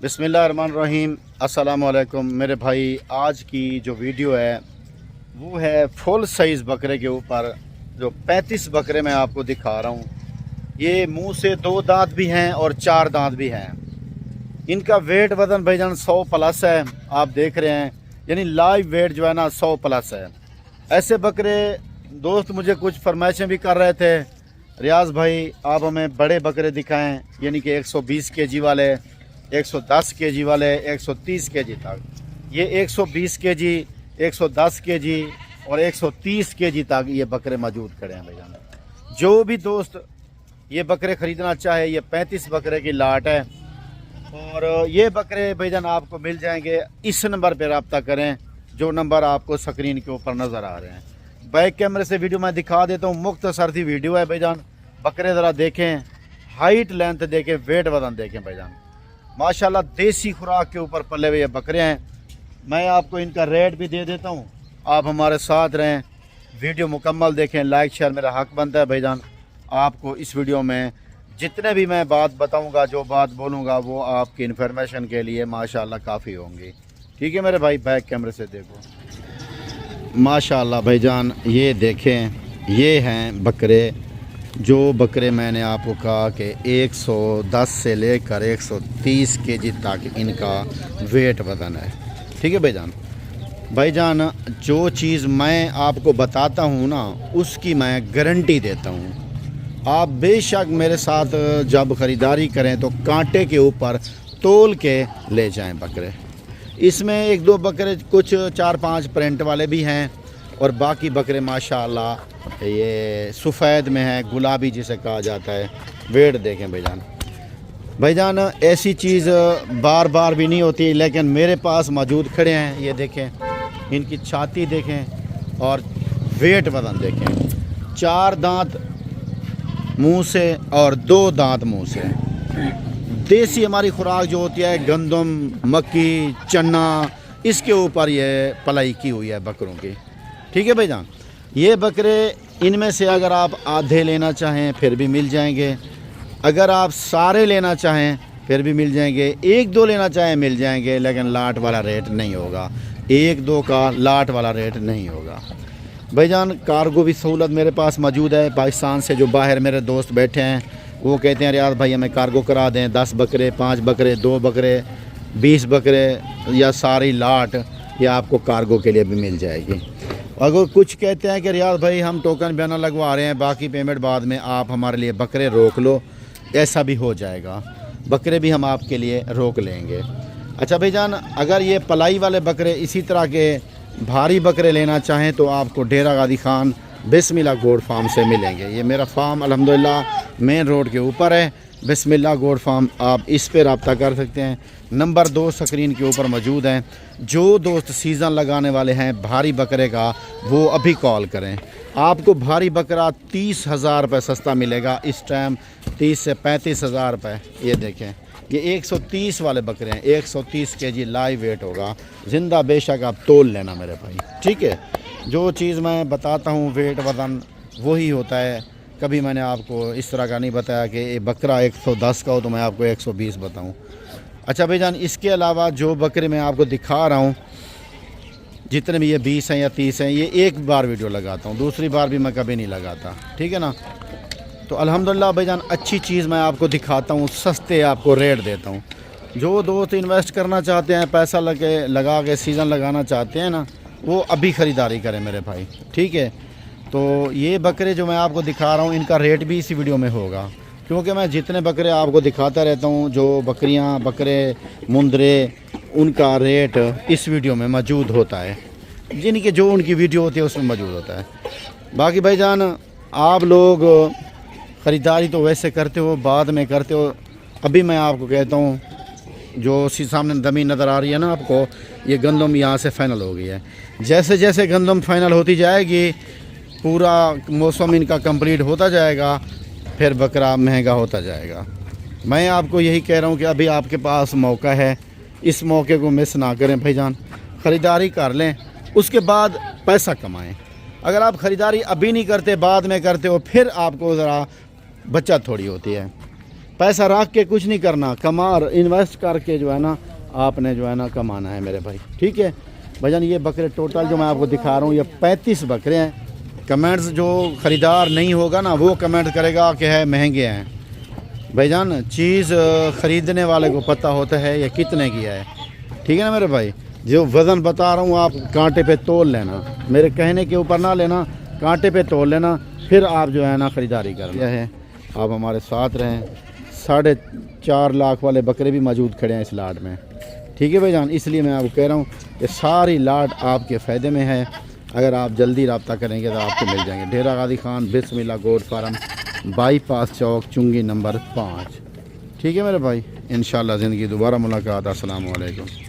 बिस्मिल्लाहिर्रहमानिर्रहीम। अस्सलामुअलैकुम मेरे भाई। आज की जो वीडियो है वो है फुल साइज़ बकरे के ऊपर जो 35 बकरे मैं आपको दिखा रहा हूँ। ये मुंह से 2 दांत भी हैं और 4 दांत भी हैं। इनका वेट वज़न भाईजान 100 प्लस है, आप देख रहे हैं, यानी लाइव वेट जो है ना 100 प्लस है। ऐसे बकरे दोस्त मुझे कुछ फरमाइशें भी कर रहे थे, रियाज भाई आप हमें बड़े बकरे दिखाएं, यानी कि 120 केजी वाले, 110 केजी वाले, 130 केजी तक। ये 120 केजी, 110 केजी और 130 केजी तक ये बकरे मौजूद खड़े हैं भाईजान। जो भी दोस्त ये बकरे ख़रीदना चाहे, ये 35 बकरे की लाट है और ये बकरे भाईजान आपको मिल जाएंगे। इस नंबर पर रब्ता करें जो नंबर आपको स्क्रीन के ऊपर नज़र आ रहे हैं। बैक कैमरे से वीडियो मैं दिखा देता हूँ, मुख्तसर सी वीडियो है भाईजान। बकरे ज़रा देखें, हाइट लेंथ देखें, वेट वज़न देखें भाईजान। माशाल्लाह देसी खुराक के ऊपर पले हुए ये बकरे हैं। मैं आपको इनका रेट भी दे देता हूँ, आप हमारे साथ रहें, वीडियो मुकम्मल देखें, लाइक शेयर मेरा हक बनता है भाईजान। आपको इस वीडियो में जितने भी मैं बात बताऊँगा, जो बात बोलूँगा, वो आपकी इन्फॉर्मेशन के लिए माशाल्लाह काफ़ी होंगी। ठीक है मेरे भाई, बैक कैमरे से देखो। माशाल्लाह भाईजान ये देखें, ये हैं बकरे। जो बकरे मैंने आपको कहा कि 110 से लेकर 130 केजी तक इनका वेट वज़न है। ठीक है भाईजान, जो चीज़ मैं आपको बताता हूँ ना, उसकी मैं गारंटी देता हूँ। आप बेशक मेरे साथ जब ख़रीदारी करें तो कांटे के ऊपर तोल के ले जाएं बकरे। इसमें 1-2 बकरे कुछ 4-5 प्रिंट वाले भी हैं और बाकी बकरे माशाल्लाह ये सफ़ेद में है, गुलाबी जिसे कहा जाता है। वेट देखें भाईजान, ऐसी चीज़ बार बार भी नहीं होती, लेकिन मेरे पास मौजूद खड़े हैं। ये देखें, इनकी छाती देखें और वेट वज़न देखें। 4 दांत मुंह से और 2 दांत मुंह से। देसी हमारी खुराक जो होती है, गंदम, मक्की, चना, इसके ऊपर ये पलाई की हुई है बकरों की। ठीक है भाईजान, ये बकरे इनमें से अगर आप आधे लेना चाहें फिर भी मिल जाएंगे, अगर आप सारे लेना चाहें फिर भी मिल जाएंगे, 1-2 लेना चाहें मिल जाएंगे, लेकिन लाट वाला रेट नहीं होगा। 1-2 का लाट वाला रेट नहीं होगा भाईजान। कार्गो भी सहूलत मेरे पास मौजूद है। पाकिस्तान से जो बाहर मेरे दोस्त बैठे हैं वो कहते हैं रियाज भाई हमें कार्गो करा दें, 10 बकरे, 5 बकरे, 2 बकरे, 20 बकरे या सारी लाट, या आपको कार्गो के लिए भी मिल जाएगी। अगर कुछ कहते हैं कि रियाज भाई हम टोकन बयाना लगवा रहे हैं, बाकी पेमेंट बाद में, आप हमारे लिए बकरे रोक लो, ऐसा भी हो जाएगा। बकरे भी हम आपके लिए रोक लेंगे। अच्छा भाईजान, अगर ये पलाई वाले बकरे, इसी तरह के भारी बकरे लेना चाहें तो आपको डेरा गादी खान बिस्मिल्लाह गोड फार्म से मिलेंगे। ये मेरा फार्म अल्हम्दुलिल्लाह मेन रोड के ऊपर है, बिस्मिल्लाह गोड फार्म। आप इस पर रब्ता कर सकते हैं। नंबर 2 स्क्रीन के ऊपर मौजूद हैं। जो दोस्त सीज़न लगाने वाले हैं भारी बकरे का, वो अभी कॉल करें। आपको भारी बकरा 30,000 रुपये सस्ता मिलेगा इस टाइम, 30 से 35,000 रुपये। ये देखें, ये 130 वाले बकरे हैं, 130 केजी लाइव वेट होगा, ज़िंदा। बेशक आप तोल लेना मेरे भाई। ठीक है, जो चीज़ मैं बताता हूँ वेट वज़न वही होता है। कभी मैंने आपको इस तरह का नहीं बताया कि बकरा 110 का हो तो मैं आपको 120 बताऊँ। अच्छा भाईजान, इसके अलावा जो बकरे मैं आपको दिखा रहा हूँ, जितने भी ये 20 हैं या 30 हैं, ये एक बार वीडियो लगाता हूँ, दूसरी बार भी मैं कभी नहीं लगाता। ठीक है ना। तो अल्हम्दुलिल्लाह भाईजान अच्छी चीज़ मैं आपको दिखाता हूँ, सस्ते आपको रेट देता हूँ। जो दोस्त इन्वेस्ट करना चाहते हैं, पैसा लगा के सीज़न लगाना चाहते हैं ना, वो अभी ख़रीदारी करें मेरे भाई। ठीक है, तो ये बकरे जो मैं आपको दिखा रहा हूँ, इनका रेट भी इसी वीडियो में होगा, क्योंकि मैं जितने बकरे आपको दिखाता रहता हूँ, जो बकरियाँ, बकरे, मुंदरे, उनका रेट इस वीडियो में मौजूद होता है। जिनकी जो उनकी वीडियो होती है उसमें मौजूद होता है। बाकी भाईजान आप लोग ख़रीदारी तो वैसे करते हो, बाद में करते हो। अभी मैं आपको कहता हूँ, जो सामने ज़मीन नज़र आ रही है ना आपको, ये गंदम यहाँ से फ़ाइनल हो गई है। जैसे जैसे गंदम फ़ाइनल होती जाएगी, पूरा मौसम इनका कंप्लीट होता जाएगा, फिर बकरा महंगा होता जाएगा। मैं आपको यही कह रहा हूँ कि अभी आपके पास मौका है, इस मौके को मिस ना करें भाईजान। ख़रीदारी कर लें, उसके बाद पैसा कमाएं। अगर आप ख़रीदारी अभी नहीं करते, बाद में करते हो, फिर आपको ज़रा बचत थोड़ी होती है। پیسہ رکھ کے کچھ نہیں کرنا، کمار انویسٹ کر کے جو ہے نا آپ نے جو ہے نا کمانا ہے میرے بھائی، ٹھیک ہے بھائی جان۔ یہ بکرے ٹوٹل جو میں آپ کو دکھا رہا ہوں یہ 35 بکرے ہیں۔ کمنٹس جو خریدار نہیں ہوگا نا وہ کمنٹ کرے گا کہ ہے مہنگے ہیں بھائی جان، چیز خریدنے والے کو پتہ ہوتا ہے یہ کتنے کی ہے، ٹھیک ہے نا میرے بھائی۔ جو وزن بتا رہا ہوں آپ کانٹے پہ تول لینا، میرے کہنے کے اوپر نہ لینا، کانٹے پہ تول لینا، پھر آپ جو ہے نا خریداری کر لیا ہے۔ آپ ہمارے ساتھ رہیں، 4.5 لاکھ والے بکرے بھی موجود کھڑے ہیں اس لاٹ میں، ٹھیک ہے بھائی جان۔ اس لیے میں آپ کو کہہ رہا ہوں کہ ساری لاٹ آپ کے فائدے میں ہے، اگر آپ جلدی رابطہ کریں گے تو آپ کو مل جائیں گے۔ ڈیرہ غازی خان بسم اللہ گوٹ فارم، بائی پاس چوک، چنگی نمبر 5، ٹھیک ہے میرے بھائی۔ انشاءاللہ زندگی دوبارہ ملاقات۔ السلام علیکم۔